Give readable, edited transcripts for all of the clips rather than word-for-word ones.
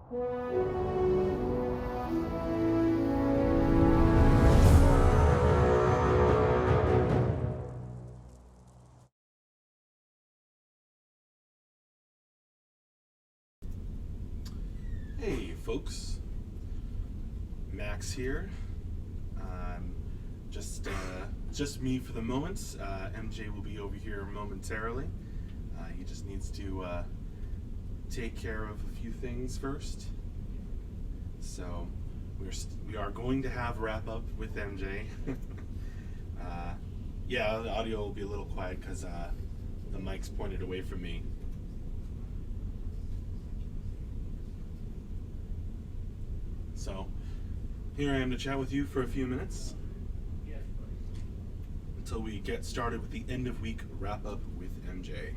Hey folks, Max here. Just me for the moment. MJ will be over here momentarily. He just needs to take care of a few things first. So we are going to have wrap up with MJ. Yeah, the audio will be a little quiet because the mic's pointed away from me. So here I am to chat with you for a few minutes until we get started with the end of week wrap up with MJ.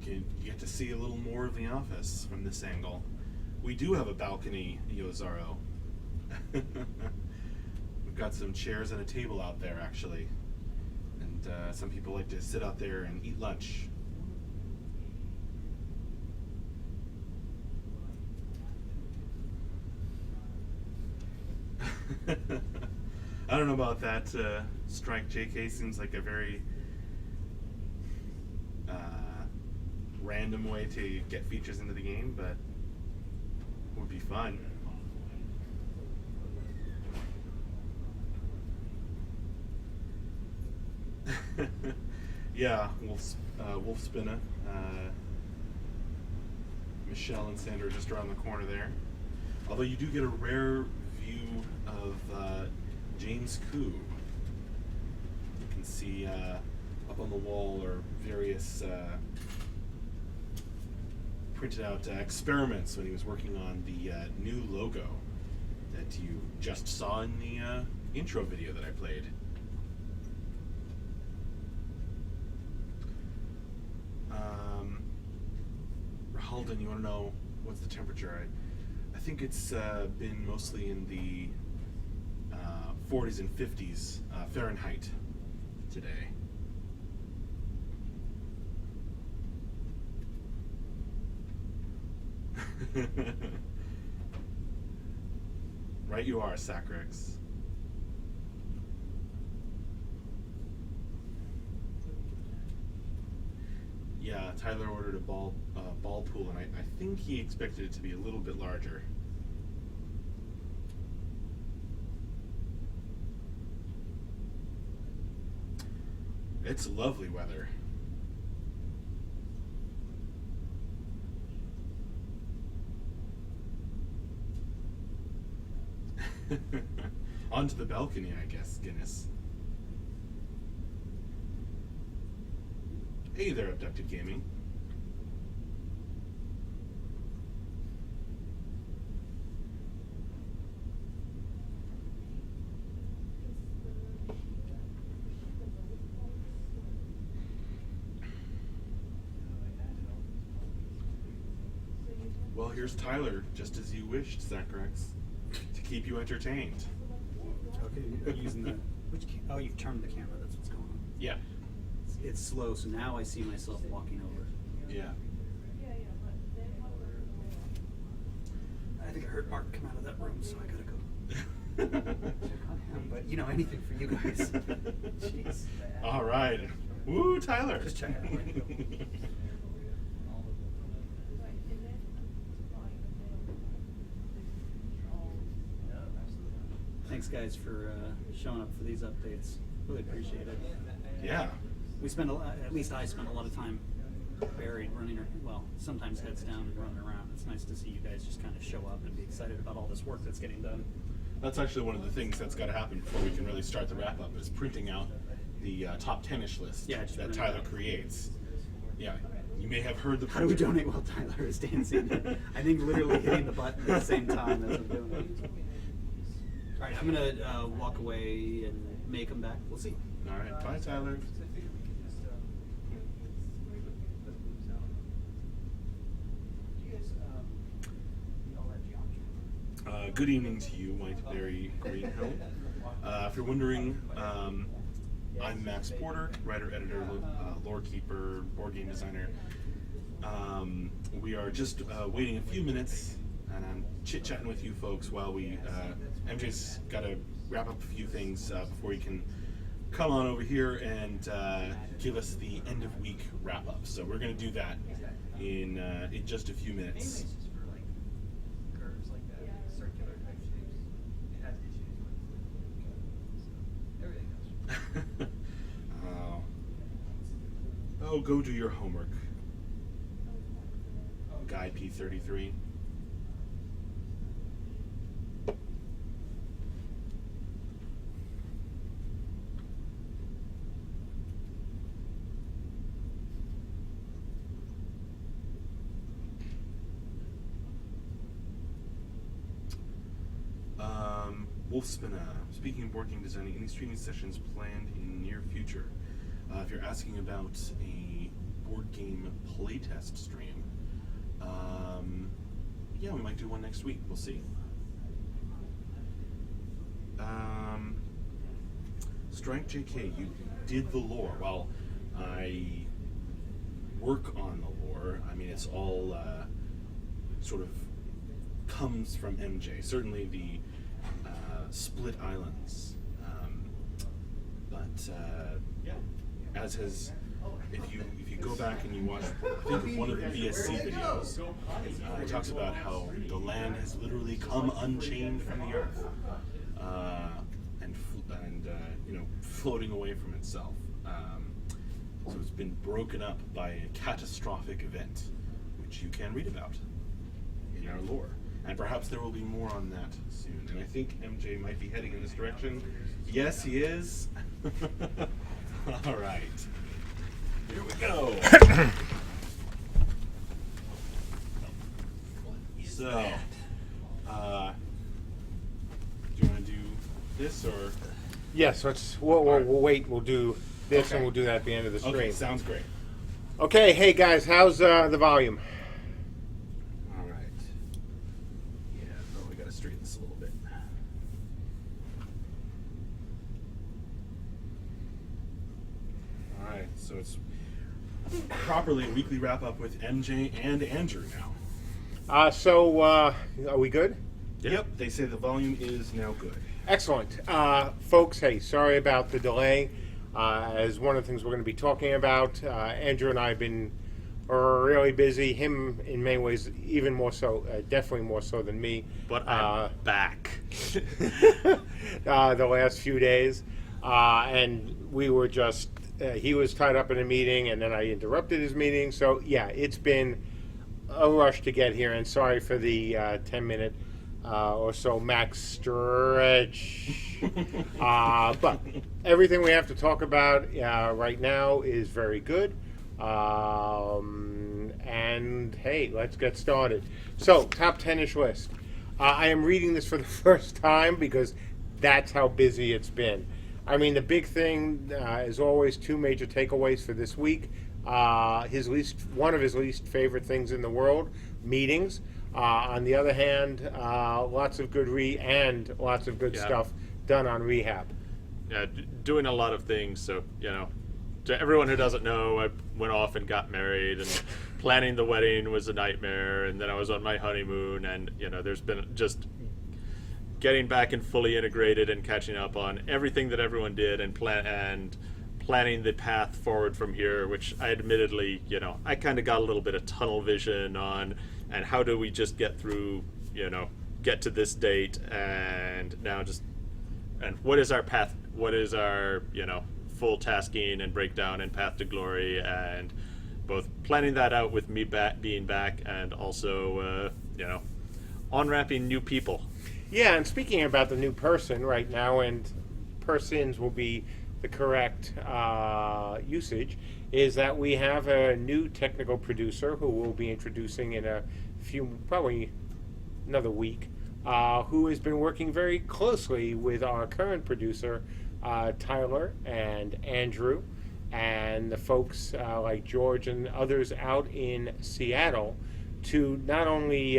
You get to see a little more of the office from this angle. We do have a balcony, Yozaro. We've got some chairs and a table out there, actually. And some people like to sit out there and eat lunch. I don't know about that. Strike JK seems like a very random way to get features into the game, but would be fun. Yeah, Wolf Spinna. Michelle and Sandra are just around the corner there. Although you do get a rare view of James Koo. You can see up on the wall are various printed out experiments when he was working on the new logo that you just saw in the intro video that I played. Halden, you want to know what's the temperature? I think it's been mostly in the 40s and 50s Fahrenheit today. Right you are, Sacrex. Yeah, Tyler ordered a ball pool, and I think he expected it to be a little bit larger. It's lovely weather. Onto the balcony, I guess, Guinness. Hey there, Abducted Gaming. Well, here's Tyler, just as you wished, Sacrex, to keep you entertained. Okay, you're using the oh, you've turned the camera. That's what's going on. Yeah. It's slow, so now I see myself walking over. Yeah. I think I heard Mark come out of that room, so I gotta go. But you know, anything for you guys. Jeez. All right. Woo, Tyler. Just check it out. Thanks, guys, for showing up for these updates. Really appreciate it. Yeah. We spend at least I spend a lot of time buried running, well, sometimes heads down and running around. It's nice to see you guys just kind of show up and be excited about all this work that's getting done. That's actually one of the things that's got to happen before we can really start the wrap up, is printing out the top 10-ish list that Tyler creates. Yeah, you may have heard the. How do we donate while Tyler is dancing? I think literally hitting the button at the same time as I'm doing it. All right, I'm gonna walk away and may come back. We'll see. All right, bye, Tyler. Good evening to you, Whiteberry Greenhill. If you're wondering, I'm Max Porter, writer, editor, lore keeper, board game designer. We are just waiting a few minutes, and I'm chit-chatting with you folks while we, MJ's got to wrap up a few things before he can come on over here and give us the end of week wrap up. So we're going to do that in just a few minutes. Oh, go do your homework, Guy P33. Wolfspinner. Speaking of board game designing, any streaming sessions planned in near future? If you're asking about a board game playtest stream, yeah, we might do one next week. We'll see. Strike JK, you did the lore. Well, I work on the lore. I mean, it's all sort of comes from MJ. Certainly the Split Islands, but as has, if you go back and you watch, I think one of the VSC videos, it talks about how the land has literally come unchained from the earth, and floating away from itself. So it's been broken up by a catastrophic event, which you can read about in our lore. And perhaps there will be more on that soon. And I think MJ might be heading in this direction. Yes, he is. All right. Here we go. So, do you want to do this or? Yes, we'll wait. We'll do this Okay. and we'll do that at the end of the stream. Okay, sounds great. Okay, hey guys, how's the volume? All right. Yeah, we got to straighten this a little bit. All right, so it's properly a weekly wrap up with MJ and Andrew now. Are we good? Yep, they say the volume is now good. Excellent. Folks, hey, sorry about the delay. As one of the things we're going to be talking about, Andrew and I have been really busy. Him in many ways, even more so, definitely more so than me. But I'm back. The last few days. And we were just, he was tied up in a meeting and then I interrupted his meeting. So yeah, it's been a rush to get here, and sorry for the 10-minute or so max stretch. But everything we have to talk about right now is very good. And hey, let's get started. So, top 10-ish list. I am reading this for the first time because that's how busy it's been. I mean, the big thing is always two major takeaways for this week. One of his least favorite things in the world, meetings. On the other hand, lots of good lots of good stuff done on rehab. Yeah, doing a lot of things. So, to everyone who doesn't know, I went off and got married, and planning the wedding was a nightmare, and then I was on my honeymoon, and there's been just getting back and fully integrated and catching up on everything that everyone did, and planning the path forward from here, which I admittedly, I kind of got a little bit of tunnel vision on, and how do we just get through, get to this date, and now and what is our path, what is our, full tasking and breakdown and path to glory, and both planning that out with me being back, and also, on-ramping new people. Yeah, and speaking about the new person right now, and persons will be the correct usage, is that we have a new technical producer who we'll be introducing in a few, probably another week, who has been working very closely with our current producer, Tyler and Andrew, and the folks like George and others out in Seattle to not only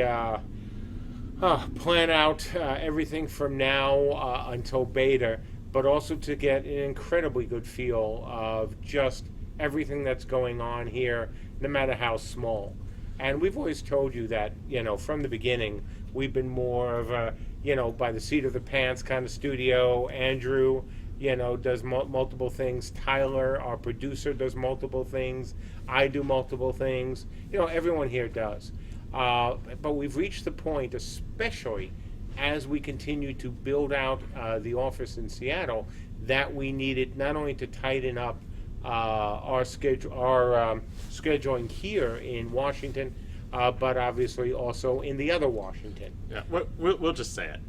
plan out everything from now until beta, but also to get an incredibly good feel of just everything that's going on here, no matter how small. And we've always told you that, from the beginning, we've been more of a, by the seat of the pants kind of studio. Andrew, does multiple things. Tyler, our producer, does multiple things. I do multiple things. Everyone here does. But we've reached the point, especially as we continue to build out the office in Seattle, that we needed not only to tighten up our scheduling here in Washington, but obviously also in the other Washington. Yeah, we'll just say it.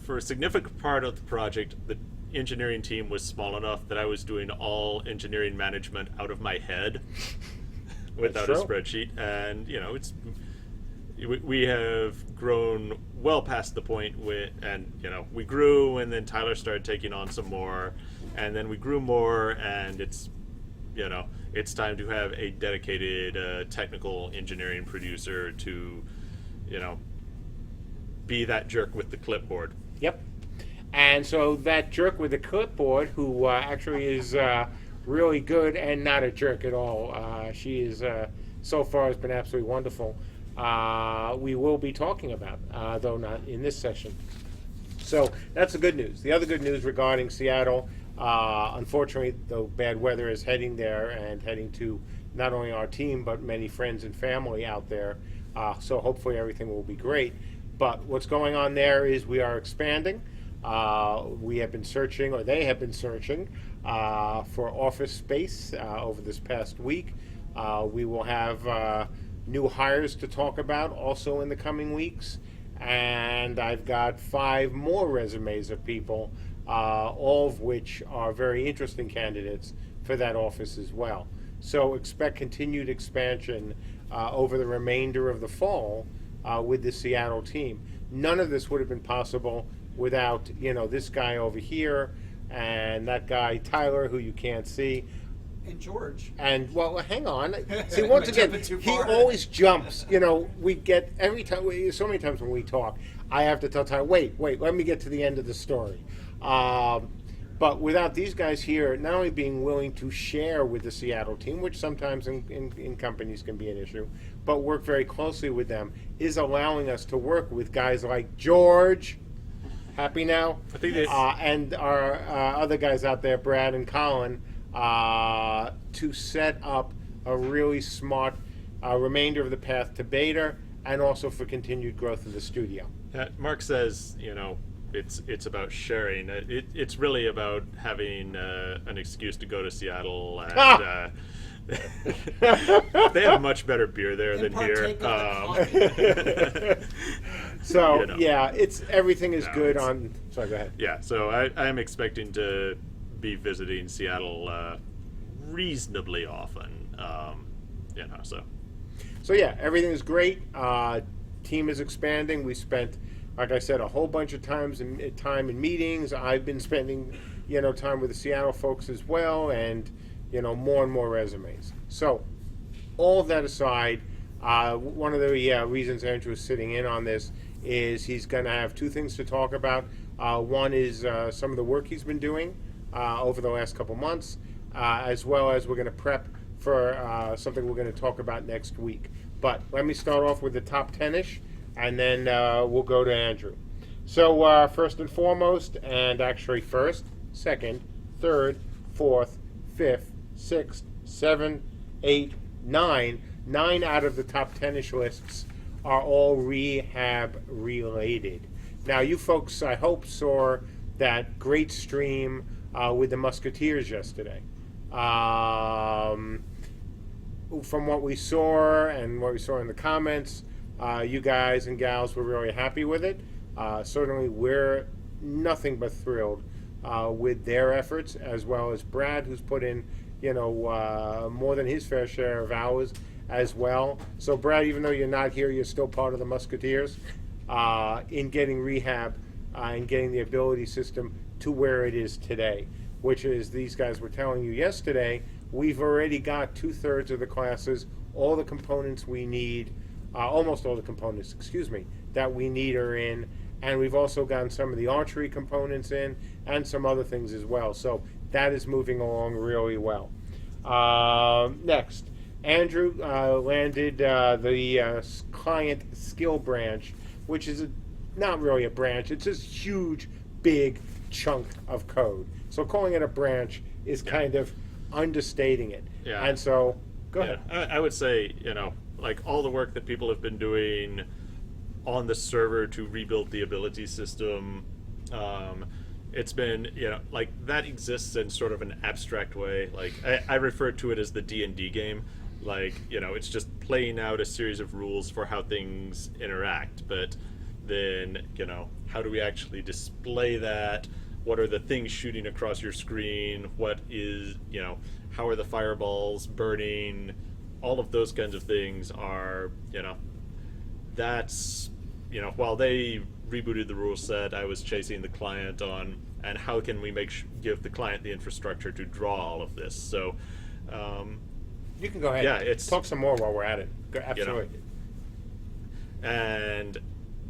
For a significant part of the project, the engineering team was small enough that I was doing all engineering management out of my head without a spreadsheet, and we have grown well past the point we grew, and then Tyler started taking on some more, and then we grew more, and it's time to have a dedicated technical engineering producer to be that jerk with the clipboard. Yep. And so that jerk with the clipboard, who actually is really good and not a jerk at all, she is so far has been absolutely wonderful. We will be talking about, though not in this session. So that's the good news. The other good news regarding Seattle, unfortunately, the bad weather is heading there and heading to not only our team, but many friends and family out there. So hopefully everything will be great. But what's going on there is we are expanding. We have been searching, or they have been searching, for office space over this past week. We will have new hires to talk about also in the coming weeks. And I've got 5 more resumes of people, all of which are very interesting candidates for that office as well. So expect continued expansion over the remainder of the fall with the Seattle team. None of this would have been possible without, this guy over here and that guy, Tyler, who you can't see. And George. And, well, hang on. See, once again, he always jumps. We get, every time, so many times when we talk, I have to tell Tyler, wait, let me get to the end of the story. But without these guys here, not only being willing to share with the Seattle team, which sometimes in companies can be an issue, but work very closely with them, is allowing us to work with guys like George. Happy now? I think they... and our other guys out there, Brad and Colin, to set up a really smart remainder of the path to beta, and also for continued growth of the studio. Mark says, it's about sharing. It's really about having an excuse to go to Seattle, and they have much better beer there than here. So yeah, everything is good on. Sorry, go ahead. Yeah, so I am expecting to be visiting Seattle reasonably often. So yeah, everything is great. Team is expanding. We spent, like I said, a whole bunch of time in meetings. I've been spending, time with the Seattle folks as well, and more and more resumes. So, all of that aside, one of the reasons Andrew is sitting in on this is he's going to have 2 things to talk about. One is some of the work he's been doing over the last couple months, as well as we're going to prep for something we're going to talk about next week. But let me start off with the top 10-ish, and then we'll go to Andrew. So first and foremost, and actually first, second, third, fourth, fifth, 6, 7, 8, 9. 9 out of the top 10-ish lists are all rehab related. Now, you folks, I hope, saw that great stream with the Musketeers yesterday. From what we saw and what we saw in the comments, you guys and gals were really happy with it. Certainly, we're nothing but thrilled with their efforts, as well as Brad, who's put in more than his fair share of hours as well. So Brad, even though you're not here, you're still part of the Musketeers in getting rehab and getting the ability system to where it is today, which is, these guys were telling you yesterday, we've already got 2/3 of the classes, all the components we need, almost all the components, that we need are in, and we've also gotten some of the archery components in and some other things as well. So that is moving along really well. Next, Andrew landed the client skill branch, which is not really a branch. It's this huge, big chunk of code. So calling it a branch is kind of understating it. Yeah. And so, go ahead. I would say, like all the work that people have been doing on the server to rebuild the ability system, it's been, like that exists in sort of an abstract way. Like I refer to it as the D&D game. Like, it's just playing out a series of rules for how things interact. But then, how do we actually display that? What are the things shooting across your screen? What is, how are the fireballs burning? All of those kinds of things are, that's, while they rebooted the rule set, I was chasing the client on, and how can we give the client the infrastructure to draw all of this? So, You can go ahead. Yeah, talk some more while we're at it. Absolutely. And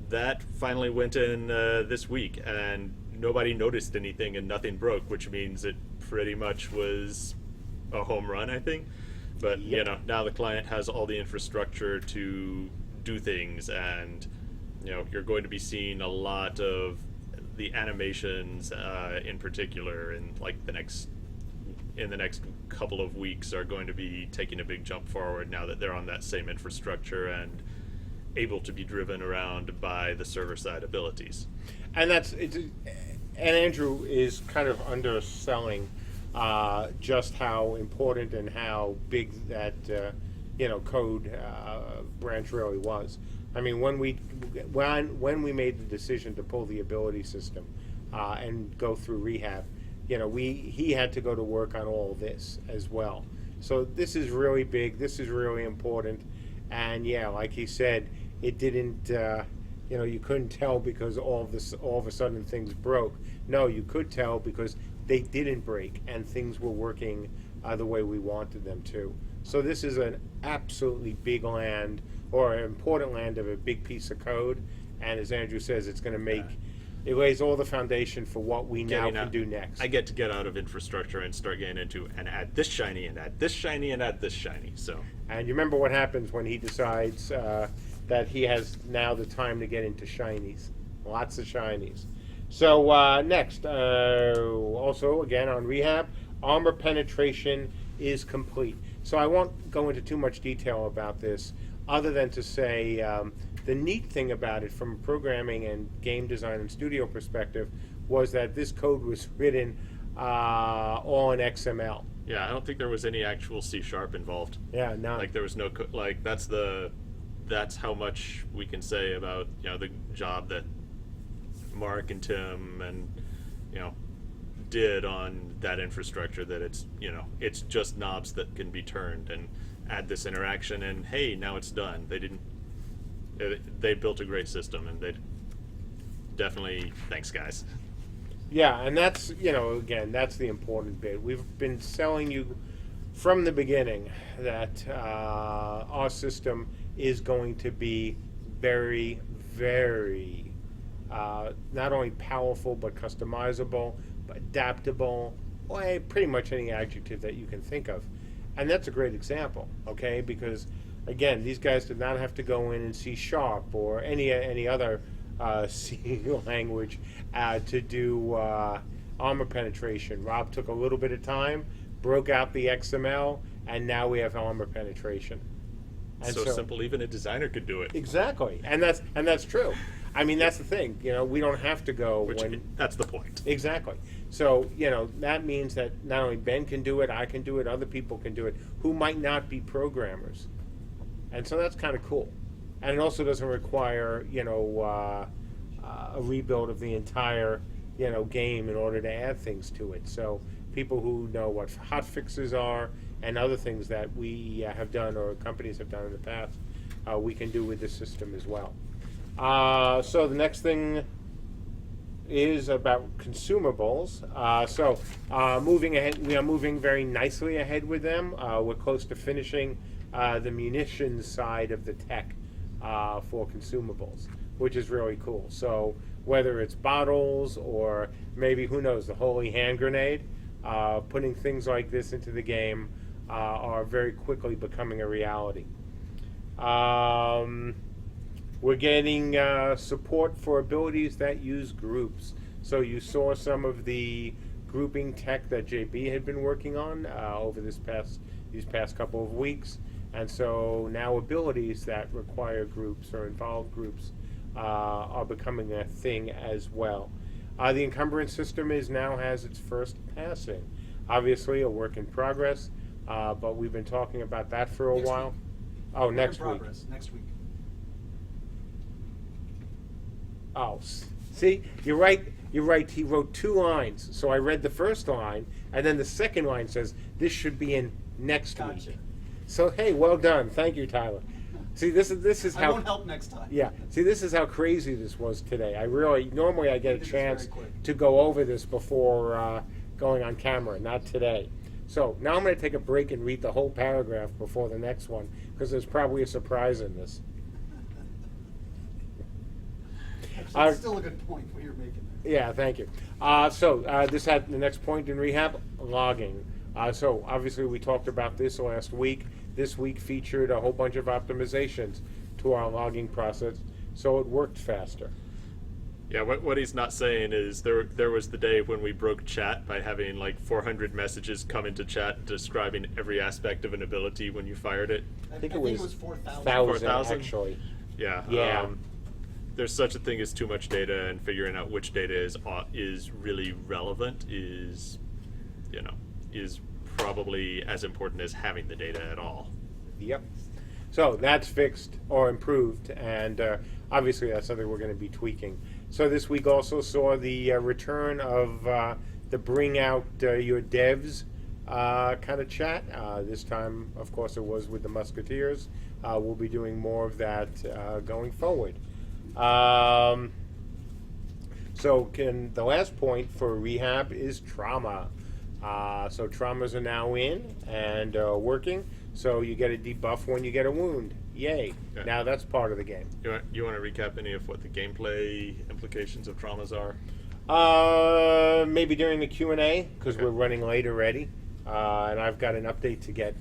that finally went in this week, and nobody noticed anything and nothing broke, which means it pretty much was a home run, I think. But now the client has all the infrastructure to do things, and you're going to be seeing a lot of the animations in particular in the next couple of weeks are going to be taking a big jump forward now that they're on that same infrastructure and able to be driven around by the server-side abilities. And and Andrew is kind of underselling just how important and how big that code branch really was. I mean, when we made the decision to pull the ability system and go through rehab, he had to go to work on all this as well. So this is really big. This is really important. And like he said, it didn't. You couldn't tell because all of a sudden things broke. No, you could tell because they didn't break and things were working the way we wanted them to. So this is an absolutely big land, or an important land of a big piece of code. And as Andrew says, it's going to it lays all the foundation for what we now can do next. I get to get out of infrastructure and start getting into and add this shiny and add this shiny and add this shiny. So. And you remember what happens when he decides that he has now the time to get into shinies. Lots of shinies. So next, also again on rehab, armor penetration is complete. So I won't go into too much detail about this, other than to say the neat thing about it from a programming and game design and studio perspective was that this code was written all in XML. Yeah, I don't think there was any actual C# involved. Yeah, none. Like there was no that's how much we can say about the job that Mark and Tim and did on that infrastructure, that it's just knobs that can be turned and add this interaction, and hey, now it's done. They built a great system, and they definitely, thanks guys. Yeah, and that's, again, that's the important bit. We've been selling you from the beginning that our system is going to be very, very not only powerful but customizable, but adaptable, or pretty much any adjective that you can think of. And that's a great example, okay? Because again, these guys did not have to go in and C# or any other C language to do armor penetration. Rob took a little bit of time, broke out the XML, and now we have armor penetration. And so simple, even a designer could do it. Exactly, and that's true. I mean, that's the thing. We don't have to go. That's the point. Exactly. So that means that not only Ben can do it, I can do it, other people can do it who might not be programmers, and so that's kind of cool. And it also doesn't require a rebuild of the entire game in order to add things to it. So people who know what hotfixes are and other things that we have done or companies have done in the past, we can do with this system as well. So the next thing is about consumables. Moving ahead, we are moving very nicely ahead with them. We're close to finishing the munitions side of the tech for consumables, which is really cool. So whether it's bottles or maybe, who knows, the holy hand grenade, putting things like this into the game are very quickly becoming a reality. We're getting support for abilities that use groups. So you saw some of the grouping tech that JB had been working on over these past couple of weeks. And so now abilities that require groups or involve groups are becoming a thing as well. The encumbrance system now has its first passing. Obviously a work in progress, but we've been talking about that for a Next while. week. Oh, Work in next week. progress, next week. Oh, see, you're right. You're right. He wrote 2 lines. So I read the first line, and then the second line says, this should be in next Gotcha. week. So, hey, well done. Thank you, Tyler. See, this is I how... won't help next time. Yeah. See, this is how crazy this was today. Normally I get a This is chance very quick. to go over this before going on camera, not today. So now I'm going to take a break and read the whole paragraph before the next one, because there's probably a surprise in this. Actually, it's still a good point what you're making there. Yeah, thank you. This had the next point in rehab, logging. So obviously we talked about this last week. This week featured a whole bunch of optimizations to our logging process, so it worked faster. Yeah, what he's not saying is there was the day when we broke chat by having like 400 messages come into chat describing every aspect of an ability when you fired it. I think it was 4,000. 4,000? actually. Yeah. Yeah. There's such a thing as too much data, and figuring out which data is really relevant is probably as important as having the data at all. Yep. So that's fixed or improved, and obviously that's something we're going to be tweaking. So this week also saw the return of the bring out your devs kind of chat. This time, of course, it was with the Musketeers. We'll be doing more of that going forward. The last point for rehab is trauma. So traumas are now in and working. So you get a debuff when you get a wound. Yay! Okay. Now that's part of the game. You want to recap any of what the gameplay implications of traumas are? Maybe during the Q&A, because Okay. we're running late already, and I've got an update to get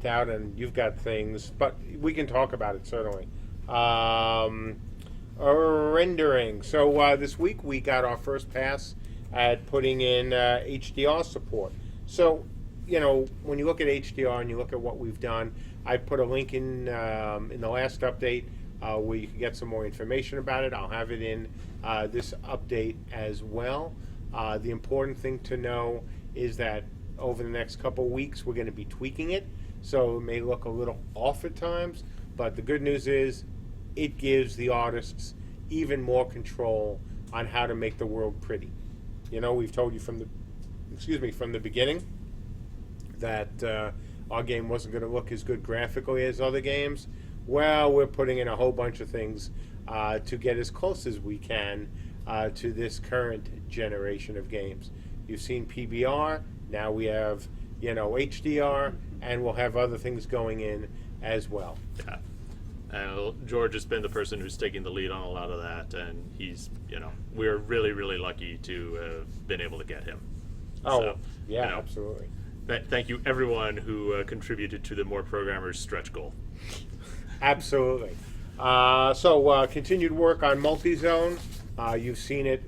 out, and you've got things, but we can talk about it certainly. Rendering. So this week we got our first pass at putting in HDR support. So, when you look at HDR and you look at what we've done, I put a link in the last update where you can get some more information about it. I'll have it in this update as well. The important thing to know is that over the next couple weeks we're going to be tweaking it, so it may look a little off at times, but the good news is it gives the artists even more control on how to make the world pretty. We've told you from the beginning that our game wasn't going to look as good graphically as other games. Well, we're putting in a whole bunch of things to get as close as we can to this current generation of games. You've seen PBR, now we have HDR, and we'll have other things going in as well. Yeah. And George has been the person who's taking the lead on a lot of that, and he's, we're really, really lucky to have been able to get him. Oh, So, yeah, absolutely. Thank you, everyone who contributed to the More Programmers stretch goal. Absolutely. Continued work on multi-zone. You've seen it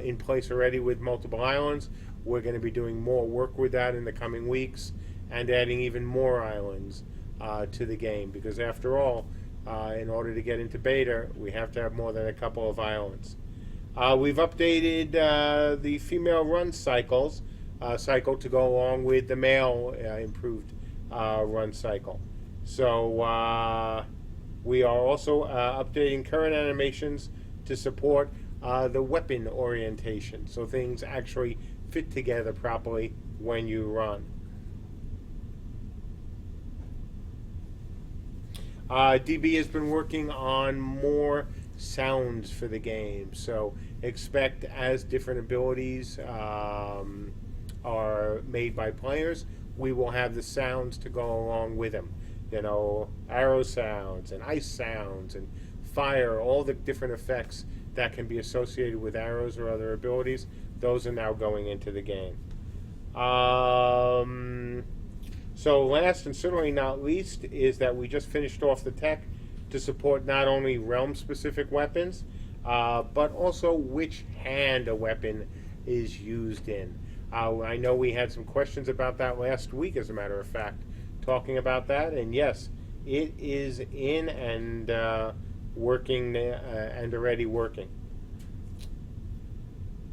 in place already with multiple islands. We're going to be doing more work with that in the coming weeks and adding even more islands to the game, because after all, in order to get into beta, we have to have more than a couple of islands. We've updated the female run cycle to go along with the male improved run cycle. So we are also updating current animations to support the weapon orientation, so things actually fit together properly when you run. DB has been working on more sounds for the game, so expect as different abilities are made by players, we will have the sounds to go along with them. you know, arrow sounds and ice sounds and fire, all the different effects that can be associated with arrows or other abilities, those are now going into the game. So last and certainly not least is that we just finished off the tech to support not only realm-specific weapons, but also which hand a weapon is used in. I know we had some questions about that last week, as a matter of fact, talking about that, and yes, it is in and working and already working.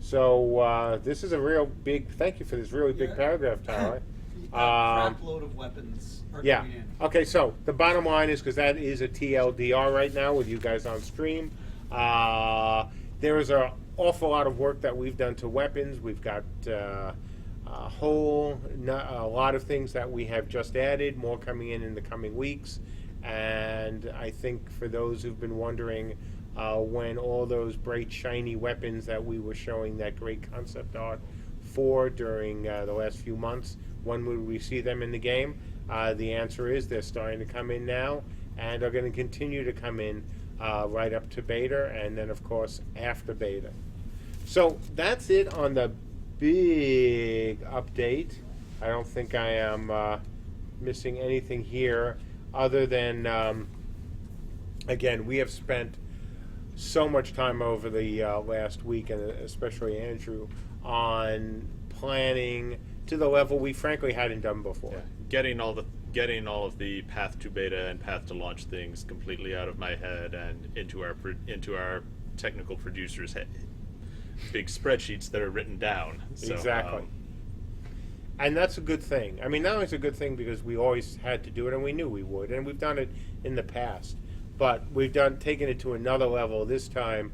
So this is a real big, thank you for this really big paragraph, Tyler. Crap load of weapons are Yeah. going in. Okay, so the bottom line is, because that is a TLDR right now with you guys on stream, there is an awful lot of work that we've done to weapons. We've got a lot of things that we have just added, more coming in the coming weeks. And I think for those who've been wondering when all those bright, shiny weapons that we were showing that great concept art for during the last few months, when would we see them in the game? The answer is they're starting to come in now, and are going to continue to come in right up to beta, and then, of course, after beta. So that's it on the big update. I don't think I am missing anything here other than, again, we have spent so much time over the last week, and especially Andrew, on planning to the level we frankly hadn't done before. Yeah. Getting all of the path to beta and path to launch things completely out of my head and into our technical producers' head. Big spreadsheets that are written down. So, Exactly. And that's a good thing. I mean, not only is it a good thing because we always had to do it and we knew we would, and we've done it in the past, but we've taken it to another level this time.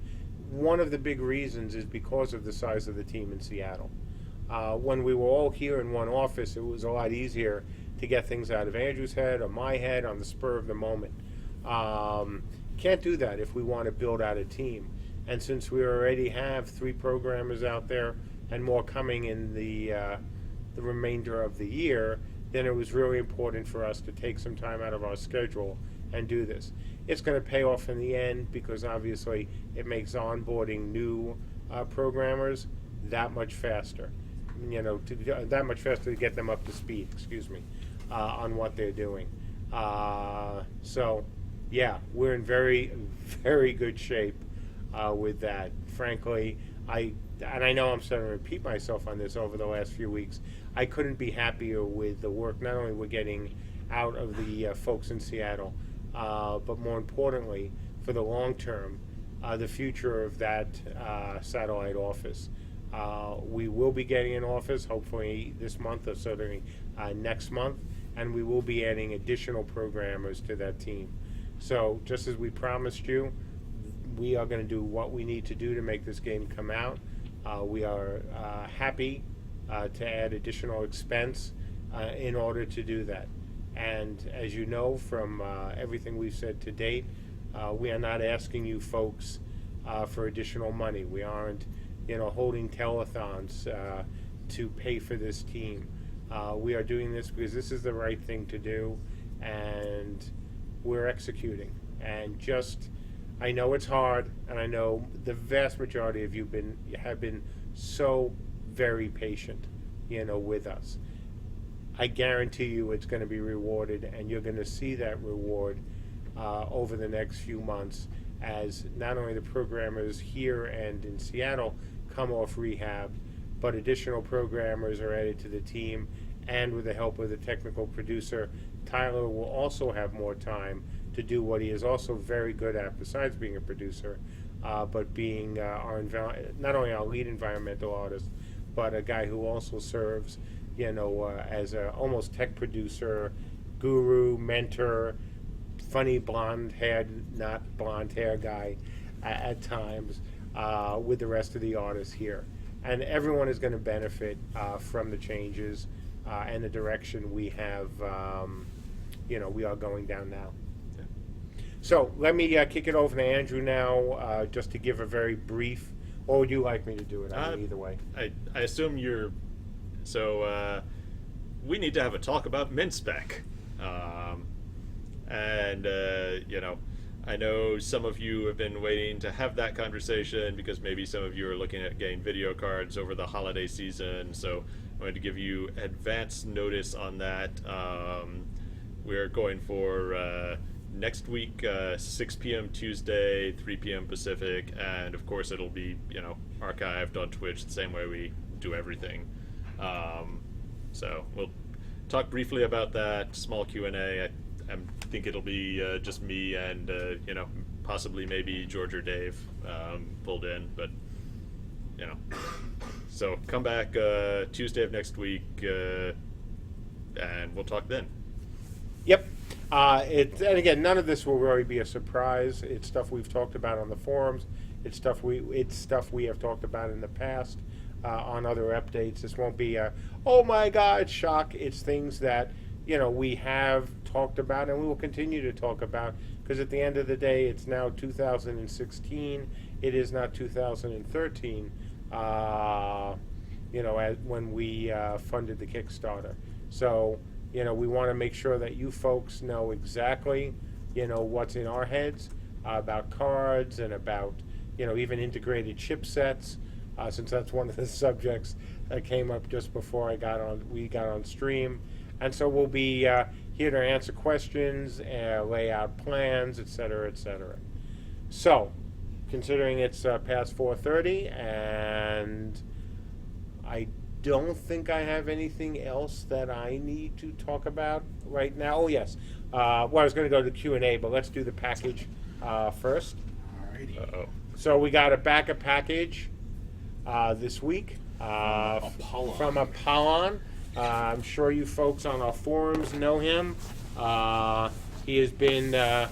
One of the big reasons is because of the size of the team in Seattle. When we were all here in one office, it was a lot easier to get things out of Andrew's head or my head on the spur of the moment. Can't do that if we want to build out a team. And since we already have 3 programmers out there and more coming in the remainder of the year, then it was really important for us to take some time out of our schedule and do this. It's going to pay off in the end because obviously it makes onboarding new programmers that much faster. You know, that much faster to get them up to speed, on what they're doing. So, yeah, we're in very, very good shape with that. Frankly, I know I'm starting to repeat myself on this over the last few weeks. I couldn't be happier with the work not only we're getting out of the folks in Seattle, but more importantly, for the long term, the future of that satellite office. We will be getting an office hopefully this month or certainly next month, and we will be adding additional programmers to that team. So just as we promised you, we are going to do what we need to do to make this game come out. We are happy to add additional expense in order to do that. And as you know from everything we've said to date, we are not asking you folks for additional money. We aren't, holding telethons to pay for this team. We are doing this because this is the right thing to do, and we're executing. And I know it's hard, and I know the vast majority of you have been so very patient, with us. I guarantee you it's going to be rewarded, and you're going to see that reward over the next few months as not only the programmers here and in Seattle come off rehab, but additional programmers are added to the team, and with the help of the technical producer, Tyler will also have more time to do what he is also very good at besides being a producer, but being not only our lead environmental artist, but a guy who also serves as a almost tech producer, guru, mentor, funny blonde-haired, not blonde-hair guy at times with the rest of the artists here. And everyone is going to benefit from the changes and the direction we have, we are going down now. Yeah. So let me kick it over to Andrew now, just to give a very brief, or would you like me to do it? I mean, either way. I assume you're... So, we need to have a talk about MinSpec. And I know some of you have been waiting to have that conversation because maybe some of you are looking at getting video cards over the holiday season. So I wanted to give you advance notice on that. We're going for next week, 6 p.m. Tuesday, 3 p.m. Pacific, and of course it'll be archived on Twitch the same way we do everything. So we'll talk briefly about that. Small Q&A. I think it'll be just me and possibly maybe George or Dave pulled in, but so come back Tuesday of next week, and we'll talk then. Yep. And again, none of this will really be a surprise. It's stuff we've talked about on the forums. It's stuff we have talked about in the past on other updates. This won't be a oh my God shock. It's things that we have talked about and we will continue to talk about, because at the end of the day, it's now 2016. It is not 2013. When we funded the Kickstarter. So we want to make sure that you folks know exactly what's in our heads about cards and about even integrated chipsets, since that's one of the subjects that came up just before we got on stream. And so we'll be here to answer questions, lay out plans, et cetera, et cetera. So, considering it's past 4:30, and I don't think I have anything else that I need to talk about right now. Oh, yes. I was going to go to Q&A, but let's do the package first. Alrighty. Uh-oh. So we got a backup package this week Apollon. from Apollon. I'm sure you folks on our forums know him. He has been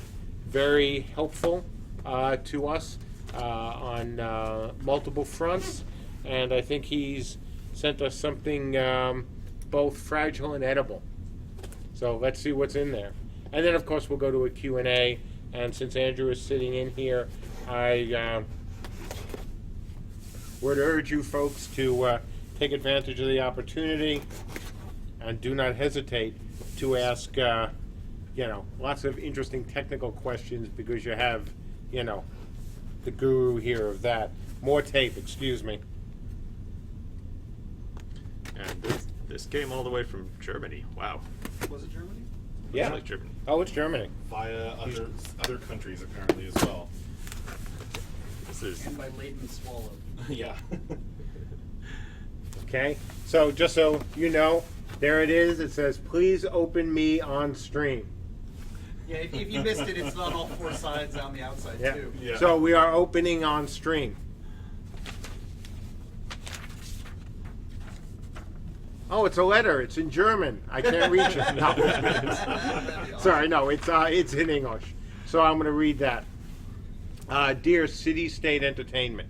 very helpful to us on multiple fronts, and I think he's sent us something both fragile and edible. So let's see what's in there. And then, of course, we'll go to a Q&A, and since Andrew is sitting in here, I would urge you folks to take advantage of the opportunity and do not hesitate to ask, lots of interesting technical questions, because you have, the guru here of that. More tape, excuse me. And this came all the way from Germany. Wow. Was it Germany? Yeah. It's like Germany. Oh, it's Germany. Via other countries apparently as well. This is And by latent swallow. Yeah. Okay, so just so you know, there it is. It says, "Please open me on stream." Yeah, if you missed it, it's on all four sides on the outside Yeah. too. Yeah. So we are opening on stream. Oh, it's a letter. It's in German. I can't reach it. No. Sorry, no. It's in English. So I'm going to read that. Dear City State Entertainment,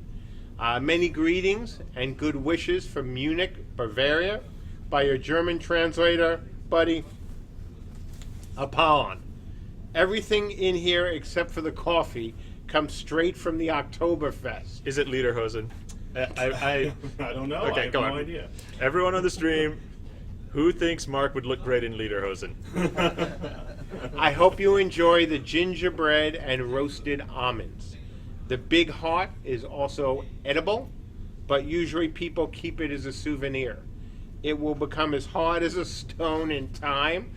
many greetings and good wishes from Munich, Bavaria, by your German translator, buddy, Apollon. Everything in here except for the coffee comes straight from the Oktoberfest. Is it Lederhosen? I I don't know. Okay, I have go no on. idea. Everyone on the stream, who thinks Mark would look great in Lederhosen? I hope you enjoy the gingerbread and roasted almonds. The big heart is also edible, but usually people keep it as a souvenir. It will become as hard as a stone in time.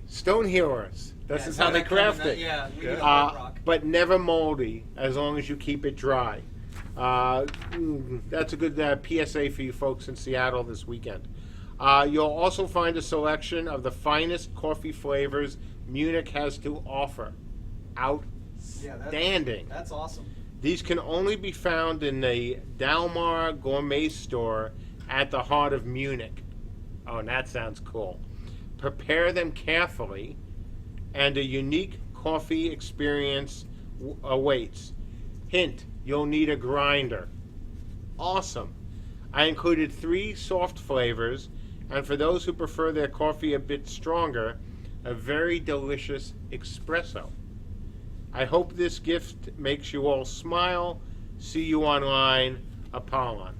Stone healers. This Yeah, is so how they that kind of- craft it. Yeah, we do hard rock. But never moldy, as long as you keep it dry. That's a good PSA for you folks in Seattle this weekend. You'll also find a selection of the finest coffee flavors Munich has to offer. Outstanding. That's awesome. These can only be found in the Dalmar Gourmet Store at the heart of Munich. Oh, and that sounds cool. Prepare them carefully, and a unique coffee experience awaits. Hint, you'll need a grinder. Awesome. I included 3 soft flavors, and for those who prefer their coffee a bit stronger, a very delicious espresso. I hope this gift makes you all smile. See you online, Apollon.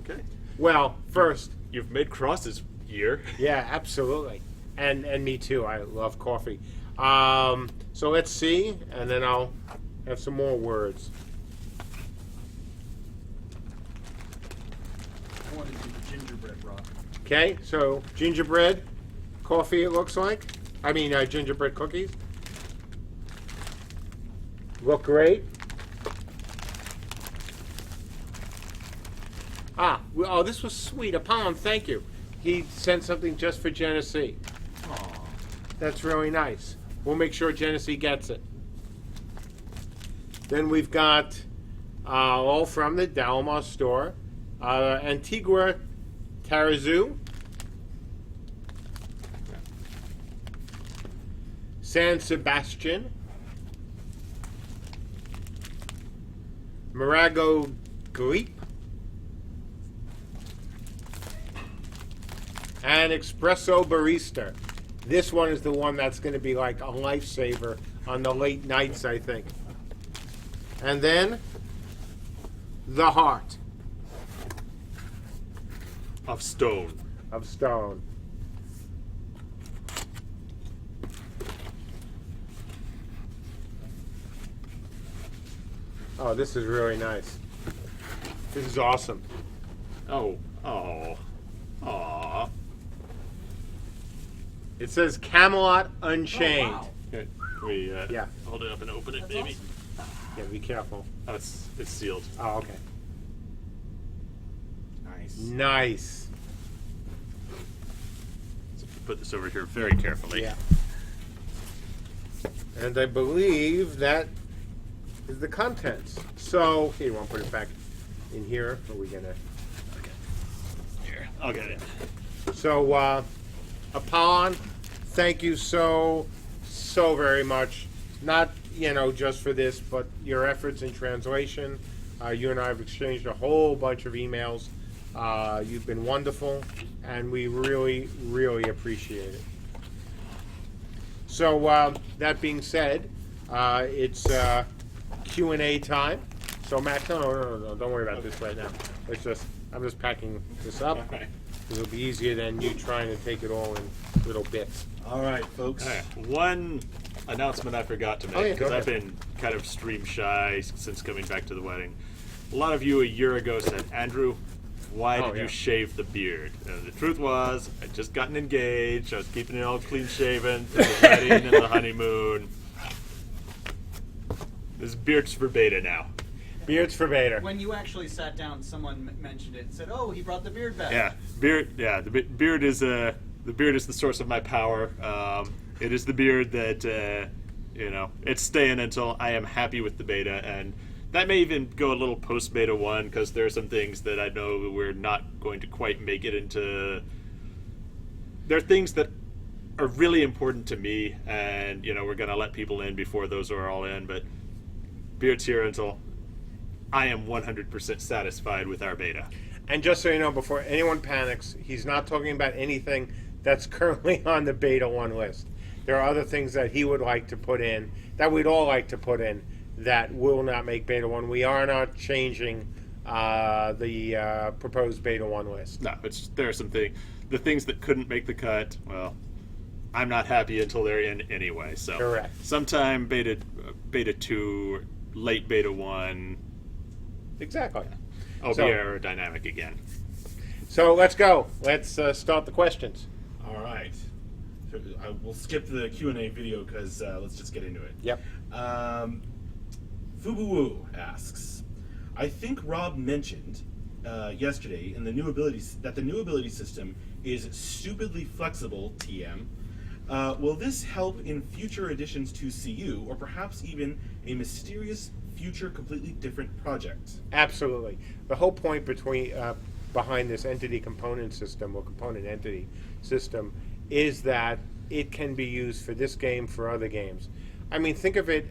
Okay. Well, first, You've made crosses year. yeah, absolutely. And me too. I love coffee. So let's see, and then I'll have some more words. I want to do the gingerbread rock. Okay, so gingerbread coffee, it looks like. I mean, gingerbread cookies. Look great. Oh, this was sweet. Apollon, thank you. He sent something just for Genesee. Aw. That's really nice. We'll make sure Genesee gets it. Then we've got all from the Dalamar store. Antigua Tarazu. San Sebastian. Morago Gleep. And Espresso Barista. This one is the one that's going to be like a lifesaver on the late nights, I think. And then the Heart Of stone. of Stone. Oh, this is really nice. This is awesome. Oh. Aw. It says Camelot Unchained. Oh, wow. Okay, can we Yeah. hold it up and open it, That's maybe? awesome. Yeah, be careful. Oh, it's sealed. Oh, okay. Nice. Nice. So put this over here very carefully. Yeah. And I believe that is the contents. So, here, you want to put it back in here? Or are we going to... Okay. Here, I'll get it. So, Apollon, thank you so very much. Not, just for this, but your efforts in translation. You and I have exchanged a whole bunch of emails. You've been wonderful, and we really, really appreciate it. So, that being said, it's Q&A time. So, Matt, no, don't worry about this right now. I'm just packing this up. All right. It'll be easier than you trying to take it all in little bits. All right, folks. Okay, one announcement I forgot to Oh, yeah, make, go because I've ahead. been kind of stream shy since coming back to the wedding. A lot of you a year ago said, Andrew, why Oh, did yeah. you shave the beard? And the truth was, I'd just gotten engaged, I was keeping it all clean shaven for the wedding and the honeymoon. This beard's for beta now. Beards for Vader. When you actually sat down, someone mentioned it and said, "Oh, he brought the beard back." Yeah, beard. Yeah, beard is the source of my power. It is the beard that it's staying until I am happy with the beta, and that may even go a little post beta 1 because there are some things that I know we're not going to quite make it into. There are things that are really important to me, and we're going to let people in before those are all in. But beard's here until I am 100% satisfied with our beta. And just so you know, before anyone panics, he's not talking about anything that's currently on the Beta 1 list. There are other things that he would like to put in, that we'd all like to put in, that will not make Beta 1. We are not changing the proposed Beta 1 list. No, there are some things. The things that couldn't make the cut, well, I'm not happy until they're in anyway. So Correct. sometime beta 2, or late beta 1, Exactly. I'll So- be aerodynamic again. So let's go. Let's start the questions. All right. We'll skip the Q&A video because let's just get into it. Yep. Fubuwu asks, I think Rob mentioned yesterday in the new abilities that the new ability system is stupidly flexible. TM. Will this help in future additions to CU, or perhaps even a mysterious future completely different project? Absolutely. The whole point behind this entity component system or component entity system is that it can be used for this game, for other games. I mean, think of it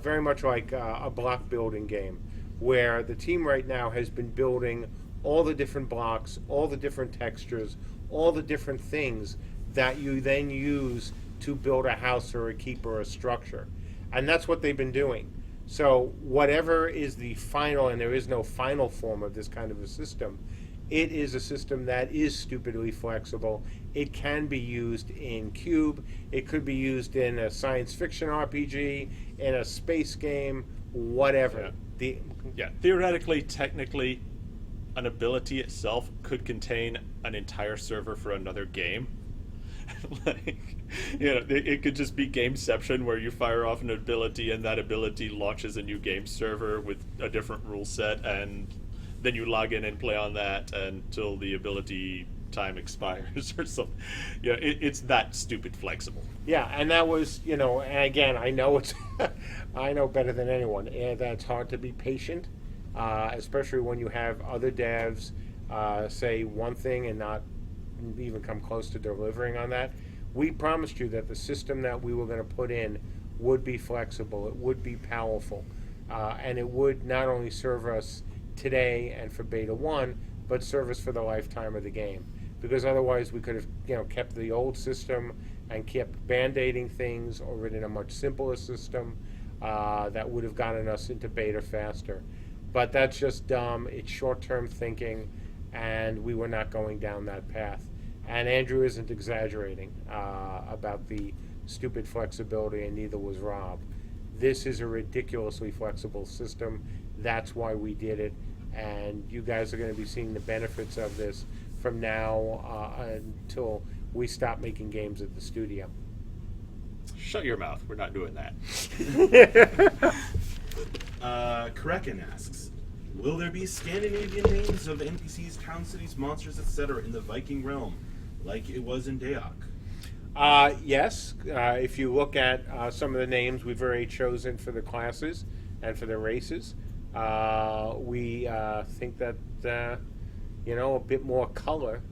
very much like a block building game, where the team right now has been building all the different blocks, all the different textures, all the different things that you then use to build a house or a keep or a structure. And that's what they've been doing. So whatever is the final, and there is no final form of this kind of a system, It is a system that is stupidly flexible. It can be used in Cube. It could be used in a science fiction RPG, in a space game, whatever. Yeah, theoretically, technically, an ability itself could contain an entire server for another game. Like, it could just be gameception where you fire off an ability and that ability launches a new game server with a different rule set, and then you log in and play on that until the ability time expires or something. It's that stupid flexible. Yeah, and that was, and again, I know it's, I know better than anyone, and that's hard to be patient, especially when you have other devs say one thing and not even come close to delivering on that. We promised you that the system that we were going to put in would be flexible, it would be powerful, and it would not only serve us today and for Beta 1, but serve us for the lifetime of the game. Because otherwise we could have kept the old system and kept band-aiding things, or written a much simpler system that would have gotten us into beta faster. But that's just dumb, it's short-term thinking, and we were not going down that path. And Andrew isn't exaggerating about the stupid flexibility, and neither was Rob. This is a ridiculously flexible system. That's why we did it, and you guys are going to be seeing the benefits of this from now until we stop making games at the studio. Shut your mouth. We're not doing that. Kraken asks, will there be Scandinavian names of NPCs, town cities, monsters, etc. in the Viking realm, like it was in Dayak? Yes. If you look at some of the names we've already chosen for the classes and for the races, we think that a bit more color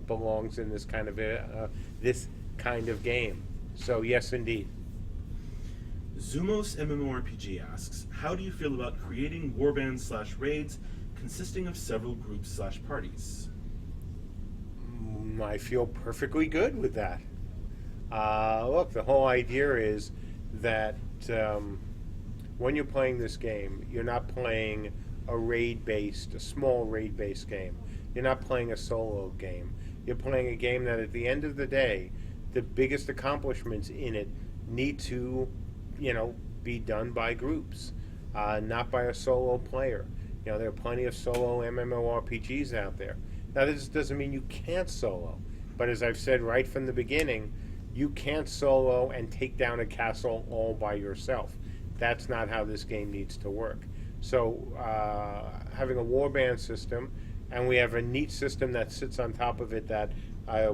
belongs in this kind of game. So yes, indeed. Zumos MMORPG asks, how do you feel about creating warbands/raids consisting of several groups/parties? I feel perfectly good with that. Look, the whole idea is that when you're playing this game, you're not playing a small raid-based game. You're not playing a solo game. You're playing a game that at the end of the day, the biggest accomplishments in it need to, be done by groups, not by a solo player. There are plenty of solo MMORPGs out there. Now, this doesn't mean you can't solo, but as I've said right from the beginning, you can't solo and take down a castle all by yourself. That's not how this game needs to work. So having a warband system, and we have a neat system that sits on top of it that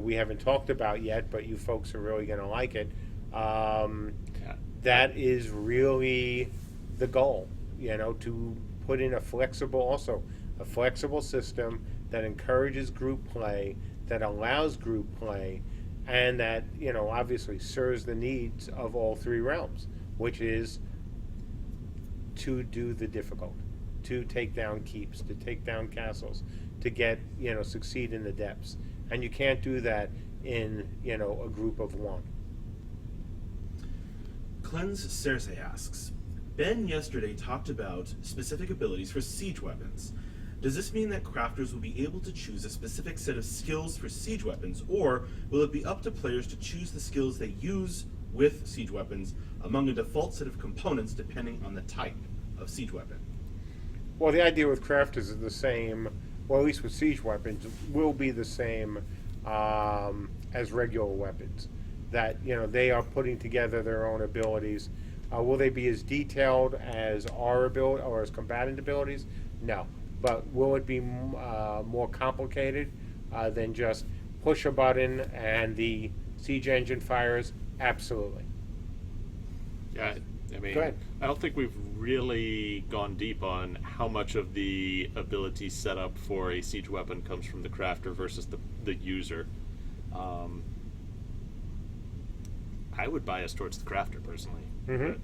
we haven't talked about yet, but you folks are really going to like it. That is really the goal, to put in a flexible system that encourages group play, that allows group play, and that, obviously serves the needs of all three realms, which is to do the difficult, to take down keeps, to take down castles, to get, succeed in the depths. And you can't do that in, a group of one. Cleanse Cersei asks, Ben yesterday talked about specific abilities for siege weapons. Does this mean that crafters will be able to choose a specific set of skills for siege weapons, or will it be up to players to choose the skills they use with siege weapons among a default set of components depending on the type of siege weapon? Well, the idea with crafters is the same, well, at least with siege weapons, will be the same as regular weapons. That, they are putting together their own abilities. Will they be as detailed as our ability or as combatant abilities? No. But will it be more complicated than just push a button and the siege engine fires? Absolutely. Yeah, I mean, Go ahead. I don't think we've really gone deep on how much of the ability setup for a siege weapon comes from the crafter versus the user. I would bias towards the crafter personally. Mm-hmm.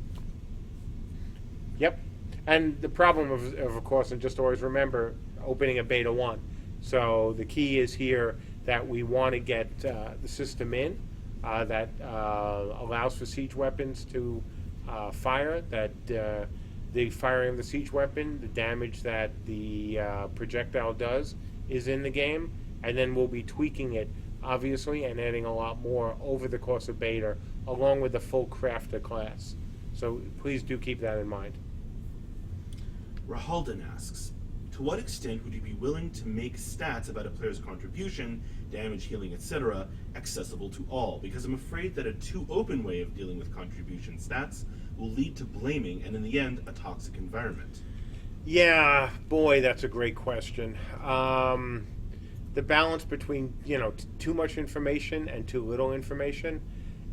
Yep. And the problem of course, and just always remember, opening a beta 1. So the key is here that we want to get the system in that allows for siege weapons to fire, that the firing of the siege weapon, the damage that the projectile does, is in the game, and then we'll be tweaking it, obviously, and adding a lot more over the course of beta, along with the full crafter class. So please do keep that in mind. Rahalden asks, to what extent would you be willing to make stats about a player's contribution, damage, healing, etc., accessible to all? Because I'm afraid that a too open way of dealing with contribution stats will lead to blaming and, in the end, a toxic environment. Yeah, boy, that's a great question. The balance between, too much information and too little information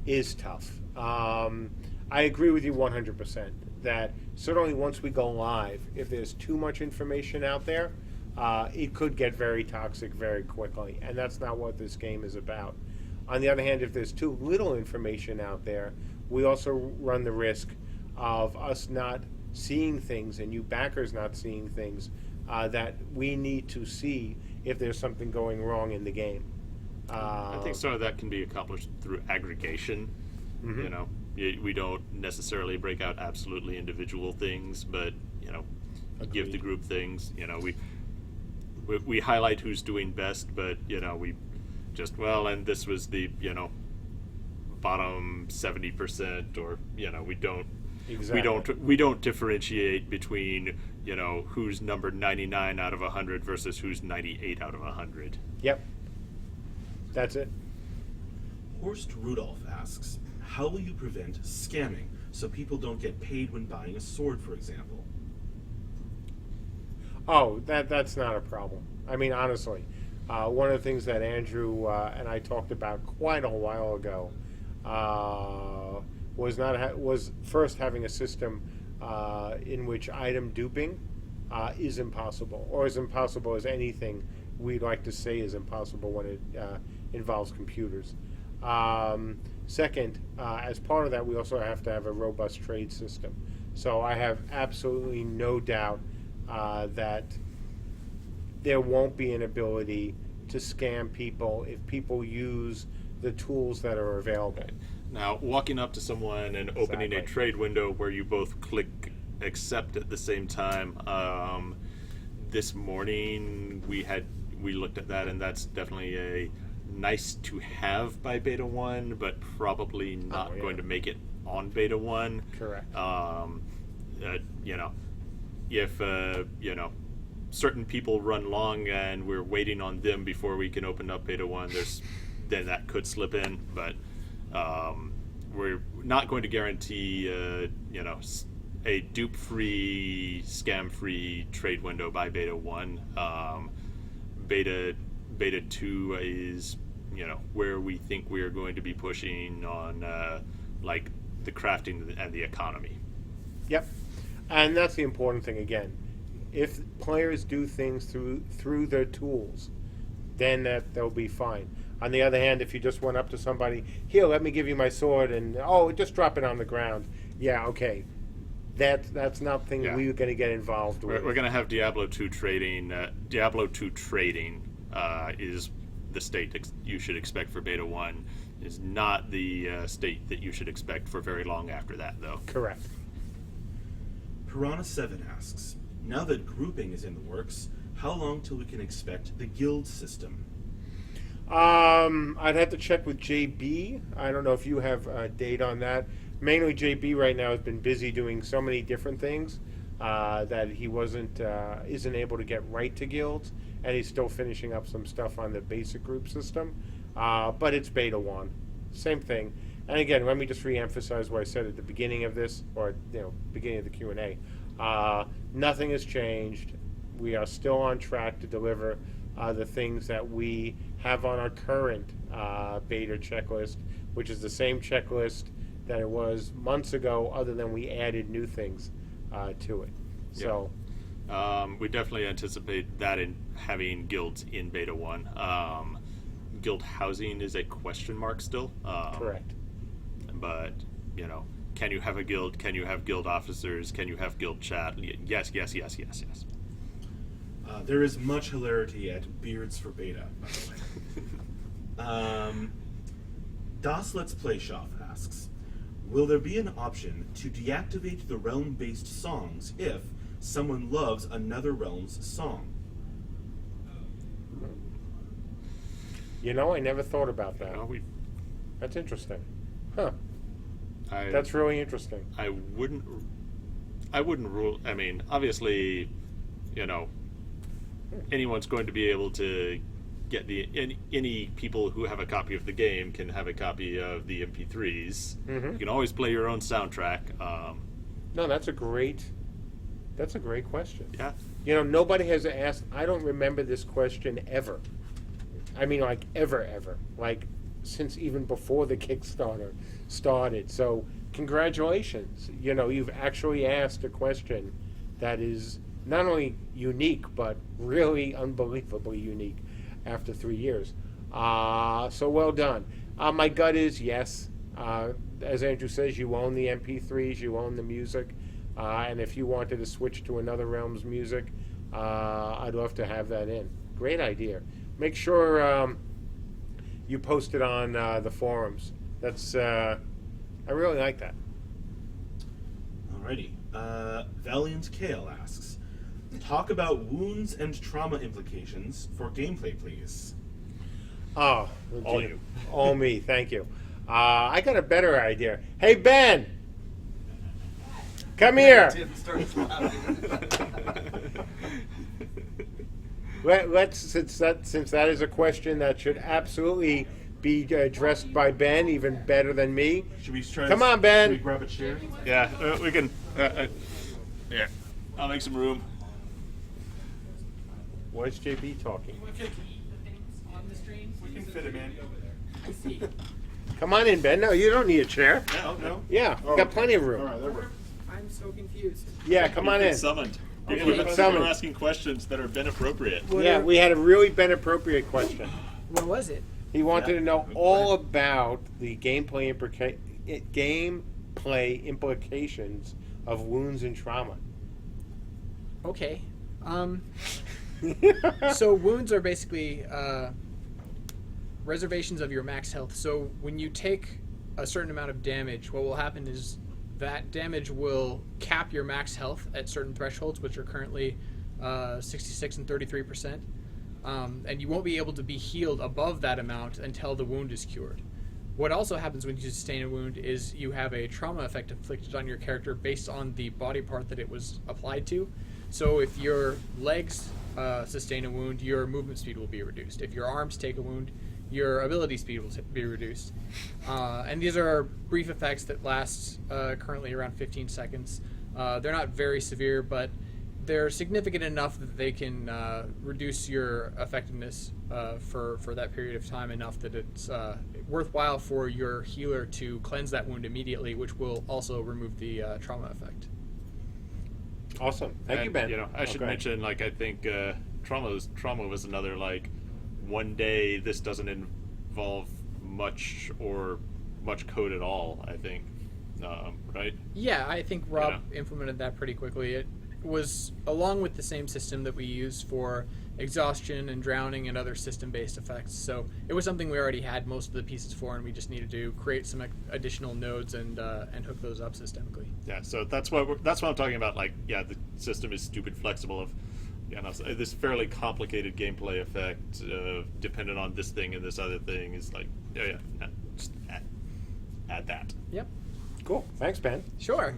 is tough. I agree with you 100% that certainly once we go live, if there's too much information out there, it could get very toxic very quickly, and that's not what this game is about. On the other hand, if there's too little information out there, we also run the risk of us not seeing things and you backers not seeing things that we need to see if there's something going wrong in the game. I think some of that can be accomplished through aggregation. Mm-hmm. We don't necessarily break out absolutely individual things, but give the group things. We highlight who's doing best, but we just and this was the bottom 70%, or we don't. Exactly. We don't differentiate between who's number 99 out of 100 versus who's 98 out of 100. Yep. That's it. Horst Rudolph asks, how will you prevent scamming so people don't get paid when buying a sword, for example? Oh, that's not a problem. I mean, honestly, one of the things that Andrew and I talked about quite a while ago was first having a system in which item duping is impossible, or as impossible as anything we'd like to say is impossible when it involves computers. Second, as part of that, we also have to have a robust trade system. So I have absolutely no doubt that there won't be an ability to scam people if people use the tools that are available. Right. Now, walking up to someone and opening a Exactly. trade window where you both click accept at the same time. This morning we looked at that, and that's definitely a nice to have by beta 1, but probably not going to make it on beta 1. Correct. If certain people run long and we're waiting on them before we can open up beta 1, then that could slip in, but we're not going to guarantee a dupe-free, scam-free trade window by beta 1. Beta 2 is where we think we are going to be pushing on like the crafting and the economy. Yep. And that's the important thing again. If players do things through their tools, then they'll be fine. On the other hand, if you just went up to somebody, here, let me give you my sword, and just drop it on the ground. Yeah, okay. That's nothing we're going to get involved with. We're going to have Diablo 2 trading. Diablo 2 trading is the state you should expect for beta 1. Is not the state that you should expect for very long after that, though. Correct. Piranha7 asks, now that grouping is in the works, how long till we can expect the guild system? I'd have to check with JB. I don't know if you have a date on that. Mainly JB right now has been busy doing so many different things that he isn't able to get right to guilds, and he's still finishing up some stuff on the basic group system. But it's beta 1. Same thing. And again, let me just re-emphasize what I said at the beginning of this, or beginning of the Q&A. Nothing has changed. We are still on track to deliver the things that we have on our current beta checklist, which is the same checklist that it was months ago, other than we added new things to it. So, we definitely anticipate that in having guilds in beta 1. Guild housing is a question mark still. correct. But can you have a guild? Can you have guild officers? Can you have guild chat? Yes. There is much hilarity at Beards for Beta, by the way. Das Let's Play Shop asks, will there be an option to deactivate the realm-based songs if someone loves another realm's song? You know, I never thought about that. Well, That's interesting. Huh. I, That's really interesting. I wouldn't rule. I mean, obviously, you know, anyone's going to be able to get any people who have a copy of the game can have a copy of the MP3s. Mhm. You can always play your own soundtrack. No, that's a great question. Yeah, You know, nobody has asked. I don't remember this question ever. I mean, like ever, like since even before the Kickstarter started. So, congratulations. You know, you've actually asked a question that is not only unique but really unbelievably unique after 3 years. So well done. My gut is yes. As Andrew says, you own the MP3s, you own the music, and if you wanted to switch to Another Realm's music, I'd love to have that in. Great idea. Make sure you post it on the forums. That's I really like that. Alrighty. Valiant Kale asks, talk about wounds and trauma implications for gameplay, please. Oh, All gee, you. all me. Thank you. I got a better idea. Hey Ben, come here. Tim starts laughing. Let's since that is a question that should absolutely be addressed by Ben, even better than me. Should we try? Come on, Ben. Should we grab a chair? yeah, we can. Yeah, I'll make some room. Why is JB talking? We can fit him in. Come on in, Ben. No, you don't need a chair. Oh no. Yeah, we got plenty of room. All right, that works. I'm so confused. Yeah, come on You've in. been summoned. Okay. People You've been are summoned. asking questions that are been appropriate. Yeah, we had a really Ben appropriate question. What was it? He wanted Yeah. to know all about the gameplay implications of wounds and trauma. Okay. So wounds are basically reservations of your max health. So when you take a certain amount of damage, what will happen is that damage will cap your max health at certain thresholds, which are currently 66 and 33%. And you won't be able to be healed above that amount until the wound is cured. What also happens when you sustain a wound is you have a trauma effect inflicted on your character based on the body part that it was applied to. So if your legs sustain a wound, your movement speed will be reduced. If your arms take a wound, your ability speed will be reduced. And these are brief effects that last currently around 15 seconds. They're not very severe, but they're significant enough that they can reduce your effectiveness for that period of time enough that it's worthwhile for your healer to cleanse that wound immediately, which will also remove the trauma effect. Awesome. Thank you, And, Ben. You know, I should Okay. mention, like, I think trauma was another, like, one day this doesn't involve much code at all, I think. Right? Yeah, I think Rob Yeah. implemented that pretty quickly. It was along with the same system that we use for exhaustion and drowning and other system-based effects. So it was something we already had most of the pieces for, and we just needed to create some additional nodes and hook those up systemically. Yeah, so that's what I'm talking about. Like, yeah, the system is stupid flexible. Of, you know, this fairly complicated gameplay effect, dependent on this thing and this other thing, is like, yeah, just add that. Yep. Cool. Thanks, Ben. Sure.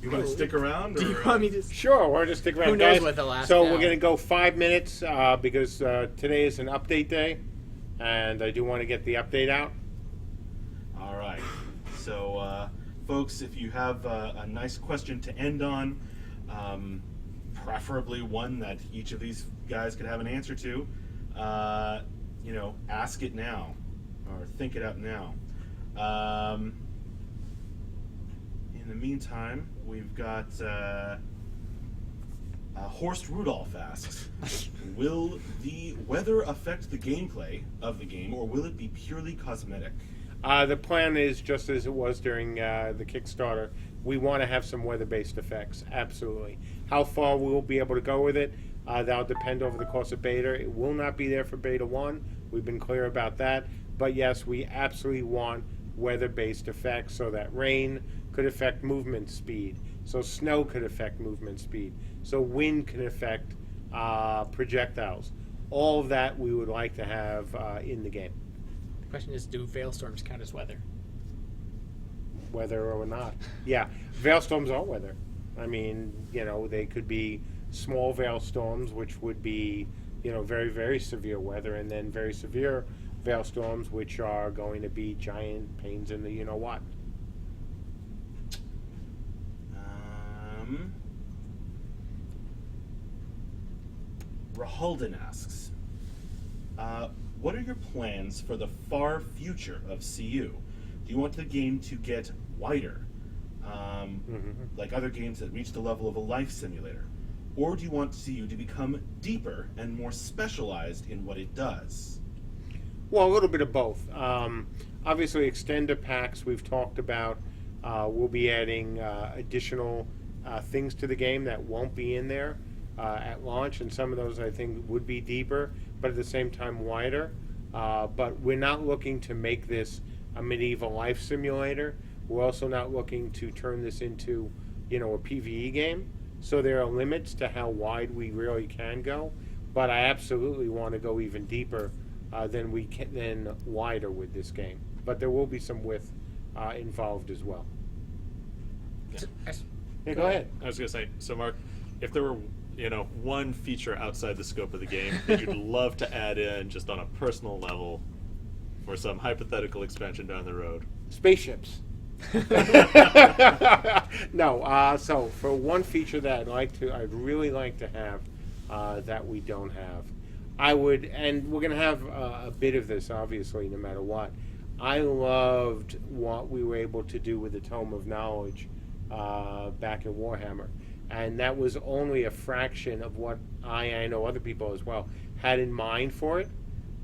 You want to stick around? Do you or, want me to? Sure, we're just stick around. Who knows guys. what they'll ask So now. we're going to go 5 minutes because today is an update day, and I do want to get the update out. All right. So, folks, if you have a nice question to end on, preferably one that each of these guys could have an answer to, you know, ask it now or think it out now. In the meantime, we've got Horst Rudolph asks, will the weather affect the gameplay of the game, or will it be purely cosmetic? The plan is just as it was during the Kickstarter. We want to have some weather-based effects, absolutely. How far we will be able to go with it, that'll depend over the course of beta. It will not be there for beta 1. We've been clear about that. But yes, we absolutely want weather-based effects, so that rain could affect movement speed, so snow could affect movement speed, so wind can affect projectiles. All of that we would like to have in the game. question is, do Veilstorms count as weather? Weather or not. Yeah, Veilstorms are weather. I mean, they could be small Veilstorms, which would be, very, very severe weather, and then very severe Veilstorms, which are going to be giant pains in the you-know-what. Rahalden asks, what are your plans for the far future of CU? Do you want the game to get wider, like other games that reach the level of a life simulator? Or do you want CU to become deeper and more specialized in what it does? Well, a little bit of both. Obviously, extender packs we've talked about. We'll be adding additional things to the game that won't be in there at launch, and some of those I think would be deeper, but at the same time wider. But we're not looking to make this a medieval life simulator. We're also not looking to turn this into, a PvE game. So there are limits to how wide we really can go. But I absolutely want to go even deeper than wider with this game. But there will be some width involved as well. Yeah, go ahead. I was going to say, so Mark, if there were, one feature outside the scope of the game that you'd love to add in just on a personal level for some hypothetical expansion down the road. Spaceships. No, so for one feature that I'd really like to have that we don't have, and we're going to have a bit of this obviously no matter what. I loved what we were able to do with the Tome of Knowledge back in Warhammer, and that was only a fraction of what I know other people as well had in mind for it,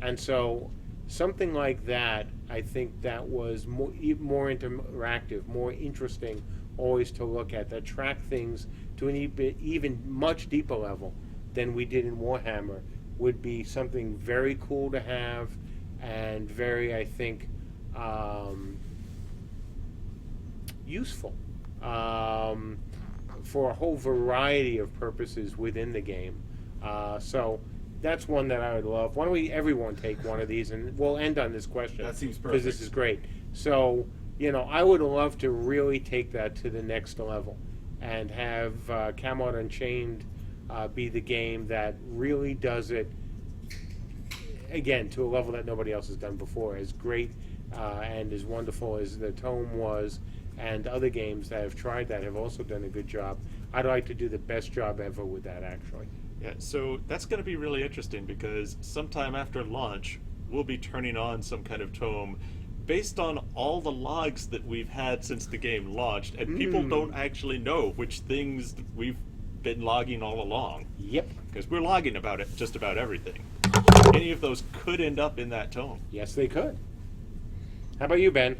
and so something like that, I think that was more interactive, more interesting always to look at, that track things to an even much deeper level than we did in Warhammer, would be something very cool to have and very, I think, useful for a whole variety of purposes within the game. So that's one that I would love. Why don't everyone take one of these, and we'll end on this question. That seems because this perfect. is great. So, I would love to really take that to the next level and have Camelot Unchained be the game that really does it, again, to a level that nobody else has done before. As great and as wonderful as the Tome was, and other games that have tried that have also done a good job. I'd like to do the best job ever with that, actually. Yeah, so that's going to be really interesting because sometime after launch, we'll be turning on some kind of tome based on all the logs that we've had since the game launched, and people don't actually know which things we've been logging all along. Yep. Because we're logging about it, just about everything. Any of those could end up in that tome. Yes, they could. How about you, Ben?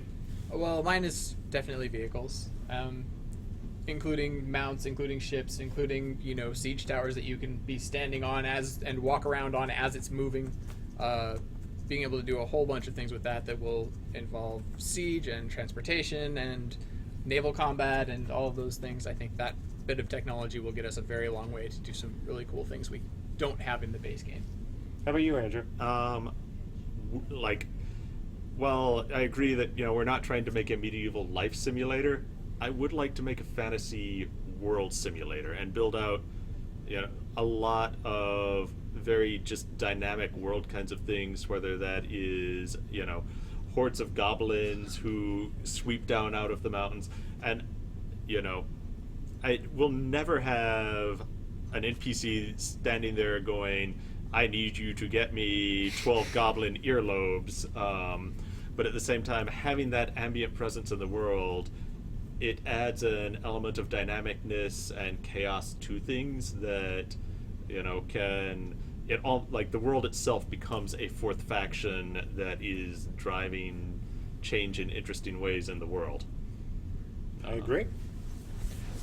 Well, mine is definitely vehicles, including mounts, including ships, including siege towers that you can be standing on and walk around on as it's moving. Being able to do a whole bunch of things with that will involve siege and transportation and naval combat and all of those things. I think that bit of technology will get us a very long way to do some really cool things we don't have in the base game. How about you, Andrew? Well, I agree that we're not trying to make a medieval life simulator. I would like to make a fantasy world simulator and build out a lot of very just dynamic world kinds of things, whether that is hordes of goblins who sweep down out of the mountains, and I will never have an NPC standing there going, I need you to get me 12 goblin earlobes, but at the same time having that ambient presence in the world, it adds an element of dynamicness and chaos to things that the world itself becomes a fourth faction that is driving change in interesting ways in the world. I agree.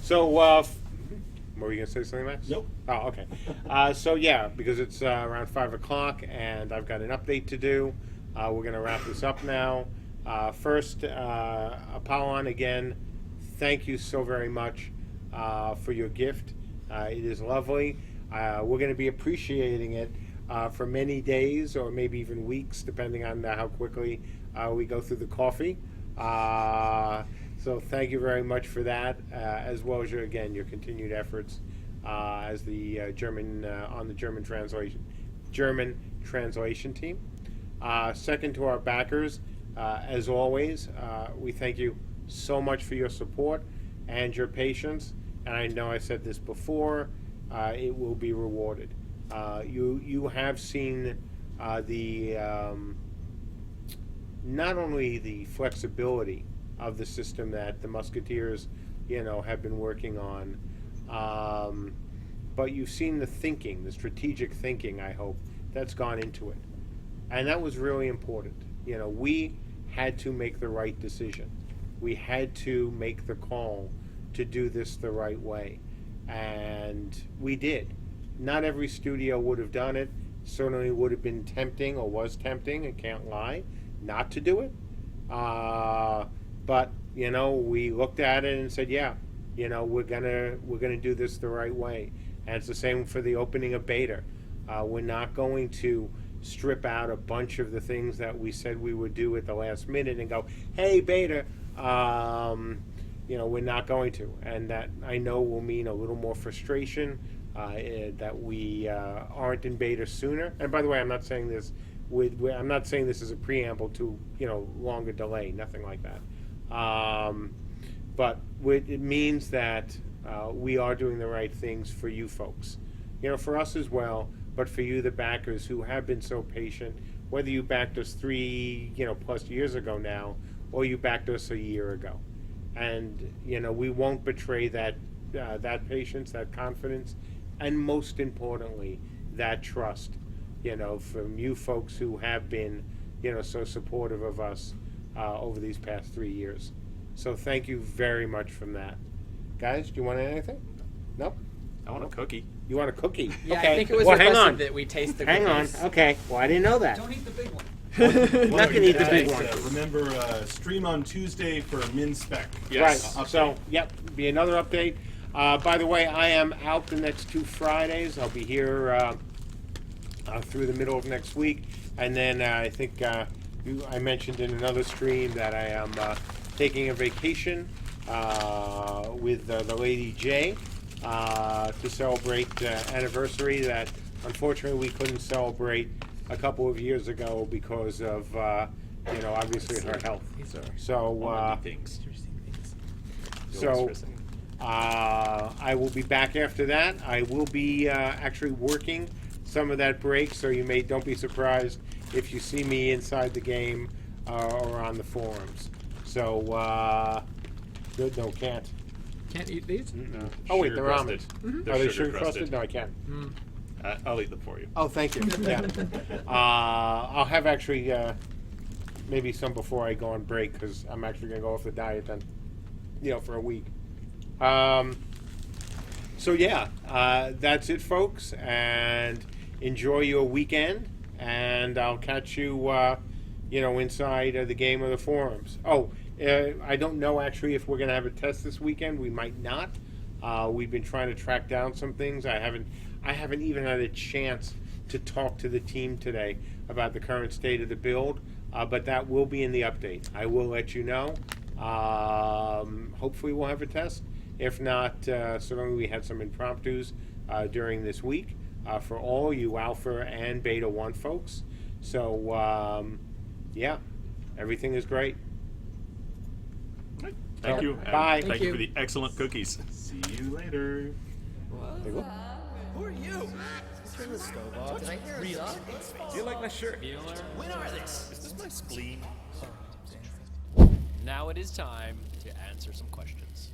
So, were you going to say something, Max? Nope. Oh, okay. So, yeah, because it's around 5 o'clock and I've got an update to do, we're going to wrap this up now. First, Apollon, again, thank you so very much for your gift. It is lovely. We're going to be appreciating it for many days or maybe even weeks, depending on how quickly we go through the coffee. So thank you very much for that, as well as your continued efforts as the German on the German translation team. Second, to our backers, as always, we thank you so much for your support and your patience. And I know I said this before, it will be rewarded. You have seen the not only the flexibility of the system that the Musketeers, have been working on, but you've seen the thinking, the strategic thinking, I hope, that's gone into it. And that was really important. We had to make the right decision. We had to make the call to do this the right way. And we did. Not every studio would have done it. Certainly would have been tempting, or was tempting, I can't lie, not to do it. But we looked at it and said, yeah, we're gonna do this the right way. And it's the same for the opening of Beta. We're not going to strip out a bunch of the things that we said we would do at the last minute and go, hey, Beta, we're not going to. And that, I know, will mean a little more frustration, that we aren't in Beta sooner. And by the way, I'm not saying this I'm not saying this is a preamble to longer delay, nothing like that. But it means that we are doing the right things for you folks, for us as well, but for you, the backers who have been so patient, whether you backed us 3 plus years ago now, or you backed us a year ago. And we won't betray that patience, that confidence, and most importantly, that trust, from you folks who have been, so supportive of us over these past 3 years. So thank you very much from that. Guys, do you want anything? No? I want a cookie. You want a cookie? Yeah, okay. I think it was well, hang requested on. that we taste the Hang on. cookies. Okay. Well, I didn't know that. Don't eat the big one. Not gonna eat the big one. Remember, stream on Tuesday for Min Spec. Yes. Right. So, yep, be another update. By the way, I am out the next 2 Fridays. I'll be here through the middle of next week, and then I think I mentioned in another stream that I am taking a vacation with the Lady J to celebrate anniversary that unfortunately we couldn't celebrate a couple of years ago because of obviously her health. So things. I will be back after that. I will be actually working some of that break, so don't be surprised if you see me inside the game or on the forums. So good. No, can't. Can't eat these? No. Oh wait, they're Sugar almonds. crusted. Are they They're sugar crusted? No, I can't. I'll eat them for you. Oh, thank you. Yeah. I'll have actually maybe some before I go on break because I'm actually going to go off the diet then, for a week. So yeah, that's it, folks, and enjoy your weekend. And I'll catch you, inside the game of the forums. Oh, I don't know actually if we're going to have a test this weekend. We might not. We've been trying to track down some things. I haven't even had a chance to talk to the team today about the current state of the build, but that will be in the update. I will let you know. Hopefully we'll have a test. If not, certainly we had some impromptus during this week for all you Alpha and Beta 1 folks. So, yeah, everything is great. Thank you. and Bye. Thank you for the excellent cookies. See you later. There you go. Who are you? Turn the stove off. Did I hear a dog? Do you like my shirt? When are this? Is this my spleen? Now it is time to answer some questions.